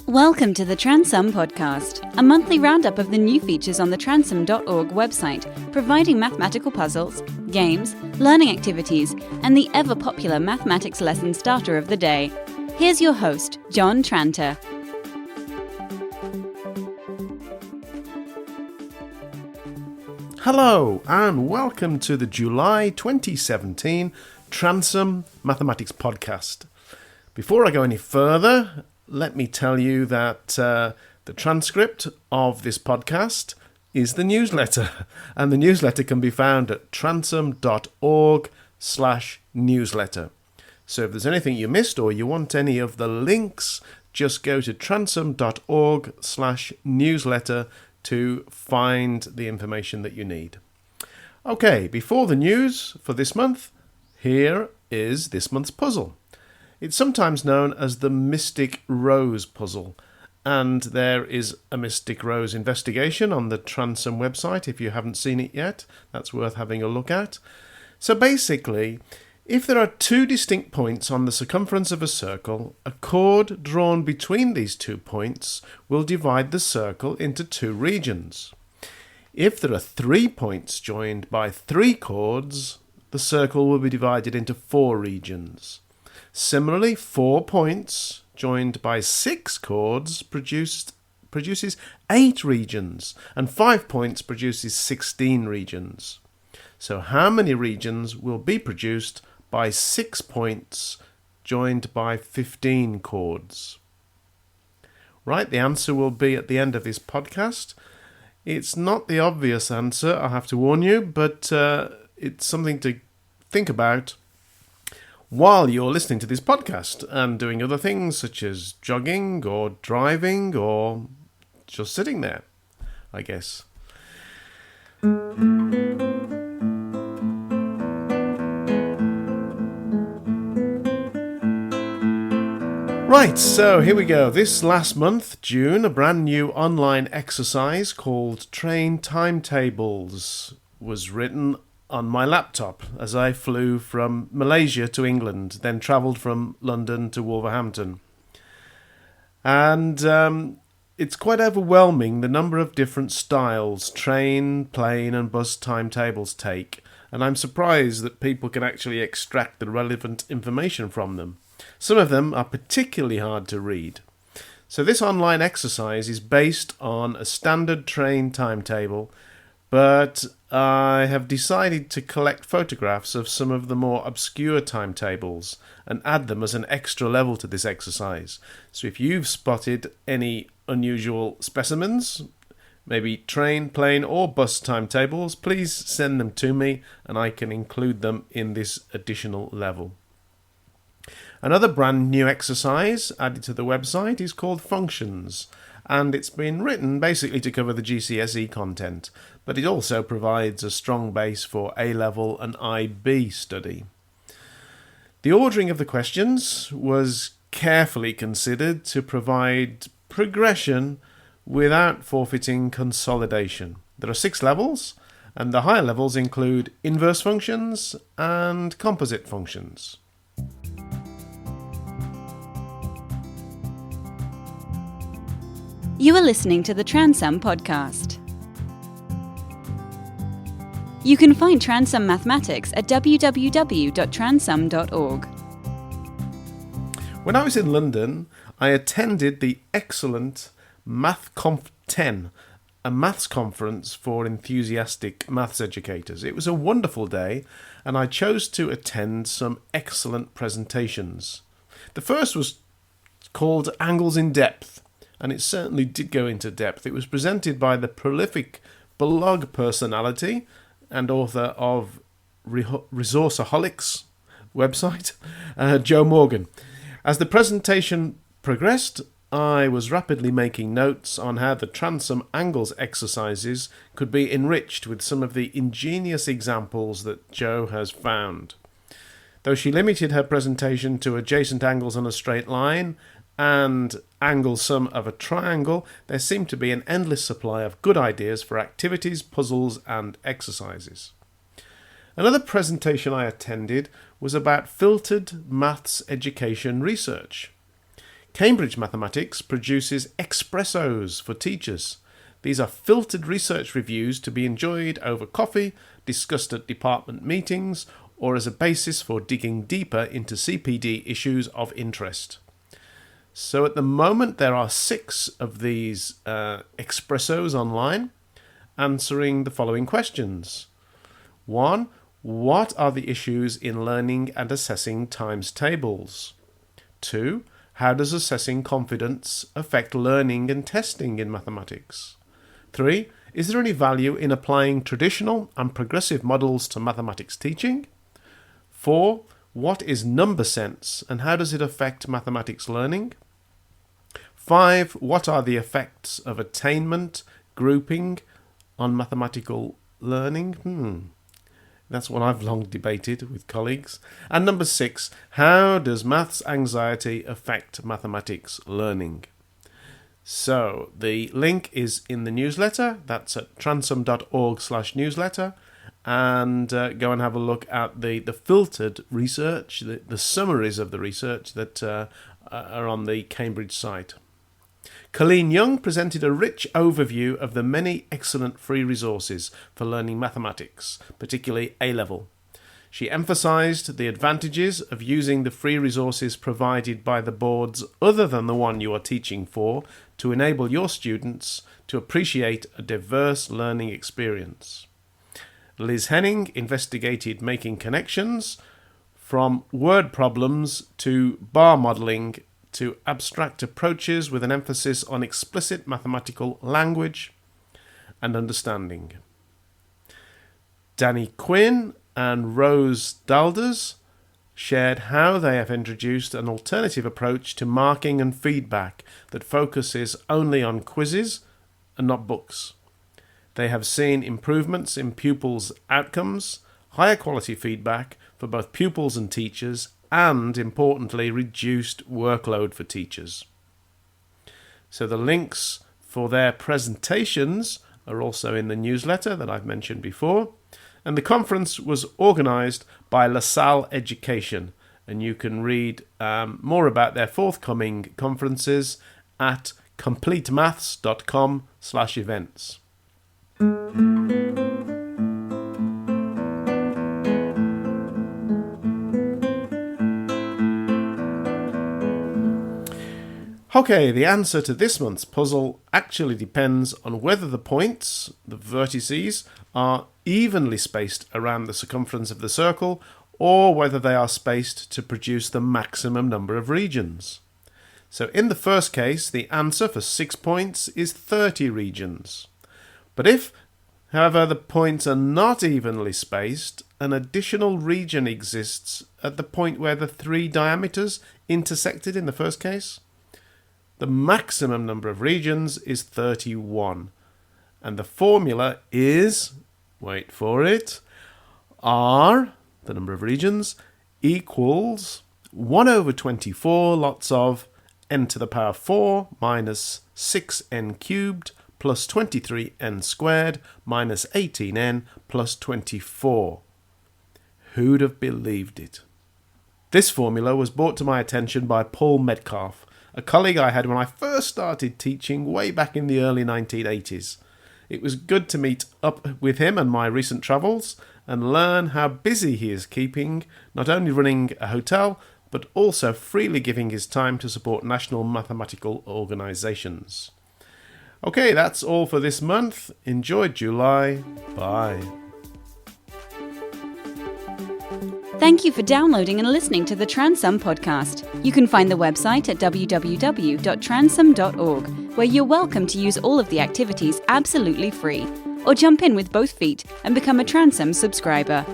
Welcome to the Transum Podcast, a monthly roundup of the new features on the transum.org website, providing mathematical puzzles, games, learning activities, and the ever-popular mathematics lesson starter of the day. Here's your host, John Tranter. Hello, and welcome to the July 2017 Transum Mathematics Podcast. Before I go any further, let me tell you that the transcript of this podcast is the newsletter, and the newsletter can be found at transum.org/newsletter. So if there's anything you missed or you want any of the links, just go to transum.org/newsletter to find the information that you need. Okay, before the news for this month, here is this month's puzzle. It's sometimes known as the Mystic Rose puzzle, and there is a Mystic Rose investigation on the Transum website. If you haven't seen it yet, that's worth having a look at. So basically, if there are two distinct points on the circumference of a circle, a chord drawn between these 2 points will divide the circle into 2 regions. If there are 3 points joined by 3 chords, the circle will be divided into 4 regions. Similarly, 4 points joined by 6 chords produces 8 regions, and 5 points produces 16 regions. So how many regions will be produced by 6 points joined by 15 chords? Right, the answer will be at the end of this podcast. It's not the obvious answer, I have to warn you, but it's something to think about while you're listening to this podcast and doing other things such as jogging or driving or just sitting there, I guess. Right, so here we go. This last month, June, a brand new online exercise called Train Timetables was written on my laptop as I flew from Malaysia to England, then travelled from London to Wolverhampton. And it's quite overwhelming the number of different styles train, plane and bus timetables take, and I'm surprised that people can actually extract the relevant information from them. Some of them are particularly hard to read. So this online exercise is based on a standard train timetable, but I have decided to collect photographs of some of the more obscure timetables and add them as an extra level to this exercise. So if you've spotted any unusual specimens, maybe train, plane or bus timetables, please send them to me and I can include them in this additional level. Another brand new exercise added to the website is called Functions, and it's been written basically to cover the GCSE content, but it also provides a strong base for A-level and IB study. The ordering of the questions was carefully considered to provide progression without forfeiting consolidation. There are 6 levels, and the higher levels include inverse functions and composite functions. You are listening to the Transum Podcast. You can find Transum Mathematics at www.transum.org. When I was in London, I attended the excellent MathConf 10, a maths conference for enthusiastic maths educators. It was a wonderful day, and I chose to attend some excellent presentations. The first was called Angles in Depth, and it certainly did go into depth. It was presented by the prolific blog personality and author of Resourceaholics website, Joe Morgan. As the presentation progressed, I was rapidly making notes on how the Transum Angles exercises could be enriched with some of the ingenious examples that Joe has found. Though she limited her presentation to adjacent angles on a straight line and angle sum of a triangle, there seemed to be an endless supply of good ideas for activities, puzzles and exercises. Another presentation I attended was about filtered maths education research. Cambridge Mathematics produces Expressos for teachers. These are filtered research reviews to be enjoyed over coffee, discussed at department meetings, or as a basis for digging deeper into CPD issues of interest. So at the moment there are 6 of these Expressos online, answering the following questions. 1. What are the issues in learning and assessing times tables? 2. How does assessing confidence affect learning and testing in mathematics? 3. Is there any value in applying traditional and progressive models to mathematics teaching? 4. What is number sense and how does it affect mathematics learning? 5. What are the effects of attainment, grouping on mathematical learning? That's what I've long debated with colleagues. And number 6, how does maths anxiety affect mathematics learning? So the link is in the newsletter. That's at transom.org/newsletter. And go and have a look at the filtered research, the summaries of the research that are on the Cambridge site. Colleen Young presented a rich overview of the many excellent free resources for learning mathematics, particularly A-level. She emphasised the advantages of using the free resources provided by the boards other than the one you are teaching for to enable your students to appreciate a diverse learning experience. Liz Henning investigated making connections from word problems to bar modelling to abstract approaches with an emphasis on explicit mathematical language and understanding. Danny Quinn and Rose Dalders shared how they have introduced an alternative approach to marking and feedback that focuses only on quizzes and not books. They have seen improvements in pupils' outcomes, higher quality feedback for both pupils and teachers, and, importantly, reduced workload for teachers. So the links for their presentations are also in the newsletter that I've mentioned before. And the conference was organised by LaSalle Education. And you can read more about their forthcoming conferences at completemaths.com/events. Okay, the answer to this month's puzzle actually depends on whether the points, the vertices, are evenly spaced around the circumference of the circle or whether they are spaced to produce the maximum number of regions. So in the first case, the answer for 6 points is 30 regions. But if, however, the points are not evenly spaced, an additional region exists at the point where the 3 diameters intersected in the first case. The maximum number of regions is 31. And the formula is, wait for it, R, the number of regions, equals 1/24 lots of n to the power 4 minus 6n cubed plus 23n squared minus 18n plus 24. Who'd have believed it? This formula was brought to my attention by Paul Metcalf, a colleague I had when I first started teaching way back in the early 1980s. It was good to meet up with him and my recent travels and learn how busy he is keeping, not only running a hotel, but also freely giving his time to support national mathematical organisations. Okay, that's all for this month. Enjoy July. Bye. Thank you for downloading and listening to the Transom podcast. You can find the website at www.transom.org, where you're welcome to use all of the activities absolutely free, or jump in with both feet and become a Transom subscriber.